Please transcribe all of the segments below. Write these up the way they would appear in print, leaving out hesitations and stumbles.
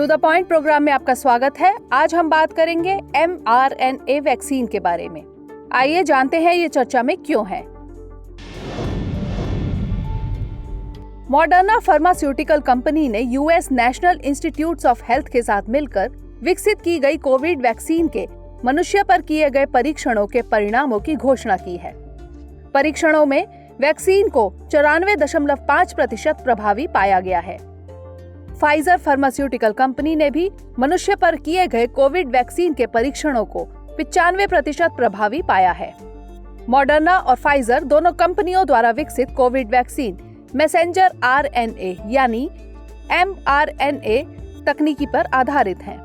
To the point programme में आपका स्वागत है। आज हम बात करेंगे mRNA वैक्सीन के बारे में। आइए जानते हैं ये चर्चा में क्यों है। मॉडर्ना फार्मास्यूटिकल कंपनी ने US national institutes of health के साथ मिलकर विकसित की गई कोविड वैक्सीन के मनुष्य पर किए गए परीक्षणों के परिणामों की घोषणा की है। परीक्षणों में वैक्सीन को 94.5% प्रभावी पाया गया है। फाइजर फार्मास्यूटिकल कंपनी ने भी मनुष्य पर किए गए कोविड वैक्सीन के परीक्षणों को 95% प्रभावी पाया है। मॉडर्ना और फाइजर दोनों कंपनियों द्वारा विकसित कोविड वैक्सीन मैसेंजर आरएनए यानी mRNA तकनीकी पर आधारित हैं।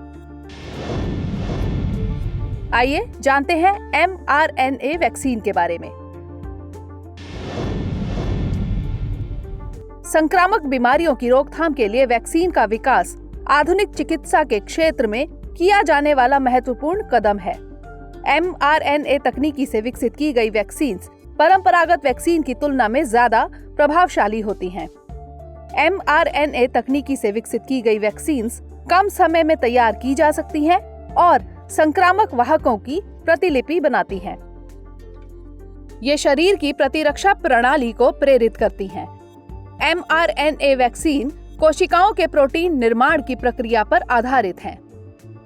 आइए जानते हैं mRNA वैक्सीन के बारे में। संक्रामक बीमारियों की रोकथाम के लिए वैक्सीन का विकास आधुनिक चिकित्सा के क्षेत्र में किया जाने वाला महत्वपूर्ण कदम है। mRNA तकनीकी से विकसित की गई वैक्सीन परंपरागत वैक्सीन की तुलना में ज्यादा प्रभावशाली होती हैं। mRNA तकनीकी से विकसित की गई वैक्सीन कम समय में तैयार की जा सकती हैं और संक्रामक वाहकों की प्रतिलिपि बनाती हैं। ये शरीर की प्रतिरक्षा प्रणाली को प्रेरित करती हैं। mRNA वैक्सीन कोशिकाओं के प्रोटीन निर्माण की प्रक्रिया पर आधारित है।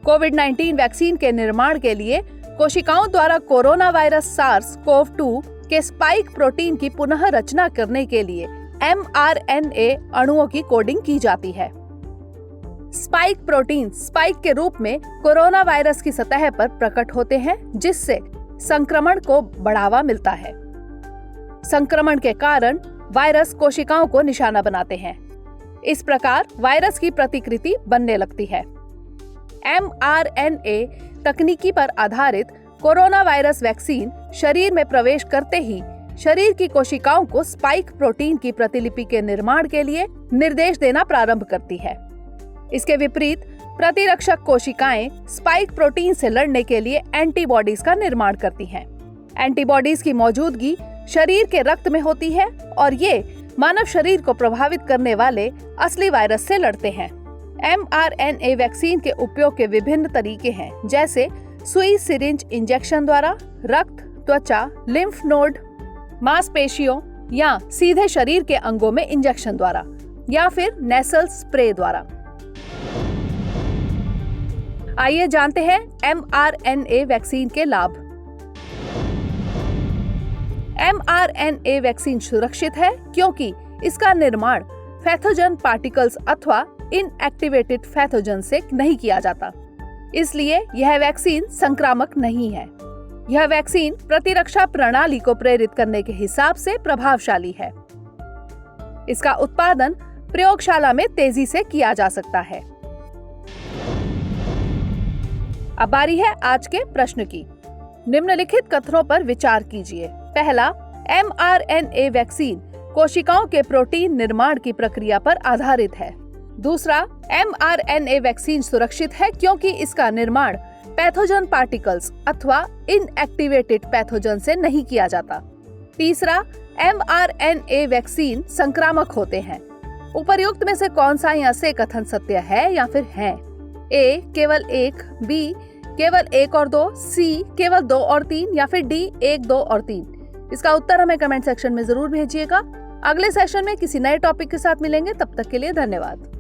कोविड-19 वैक्सीन के निर्माण के लिए कोशिकाओं द्वारा कोरोना वायरस SARS-CoV-2 के स्पाइक प्रोटीन की पुनः रचना करने के लिए mRNA अणुओं की कोडिंग की जाती है। स्पाइक प्रोटीन स्पाइक के रूप में कोरोना वायरस की सतह पर प्रकट होते हैं, जिससे संक्रमण को बढ़ावा मिलता है। संक्रमण के कारण वायरस कोशिकाओं को निशाना बनाते हैं। इस प्रकार वायरस की प्रतिकृति बनने लगती है। mRNA तकनीकी पर आधारित कोरोना वायरस वैक्सीन शरीर में प्रवेश करते ही शरीर की कोशिकाओं को स्पाइक प्रोटीन की प्रतिलिपि के निर्माण के लिए निर्देश देना प्रारंभ करती है। इसके विपरीत प्रतिरक्षक कोशिकाएं स्पाइक प्रोटीन से लड़ने के लिए एंटीबॉडीज का निर्माण करती हैं। एंटीबॉडीज की मौजूदगी शरीर के रक्त में होती है और ये मानव शरीर को प्रभावित करने वाले असली वायरस से लड़ते हैं। mRNA वैक्सीन के उपयोग के विभिन्न तरीके हैं, जैसे सुई सिरिंज इंजेक्शन द्वारा, रक्त, त्वचा, लिम्फ नोड, मांसपेशियों या सीधे शरीर के अंगों में इंजेक्शन द्वारा, या फिर नेसल स्प्रे द्वारा। आइए जानते हैं mRNA वैक्सीन के लाभ। mRNA वैक्सीन सुरक्षित है क्योंकि इसका निर्माण पैथोजन पार्टिकल्स अथवा इनएक्टिवेटेड पैथोजन से नहीं किया जाता, इसलिए यह वैक्सीन संक्रामक नहीं है। यह वैक्सीन प्रतिरक्षा प्रणाली को प्रेरित करने के हिसाब से प्रभावशाली है। इसका उत्पादन प्रयोगशाला में तेजी से किया जा सकता है। अब बारी है आज के प्रश्न की। निम्नलिखित कथनों पर विचार कीजिए। पहला, mRNA वैक्सीन कोशिकाओं के प्रोटीन निर्माण की प्रक्रिया पर आधारित है। दूसरा, mRNA वैक्सीन सुरक्षित है क्योंकि इसका निर्माण पैथोजन पार्टिकल्स अथवा इनएक्टिवेटेड पैथोजन से नहीं किया जाता। तीसरा, mRNA वैक्सीन संक्रामक होते हैं। उपर्युक्त में से कौन सा यहाँ से कथन सत्य है या फिर है? ए केवल 1, बी केवल 1 और 2, सी केवल 2 और 3 या फिर डी 1, 2 और 3? इसका उत्तर हमें कमेंट सेक्शन में जरूर भेजिएगा। अगले सेशन में किसी नए टॉपिक के साथ मिलेंगे, तब तक के लिए धन्यवाद।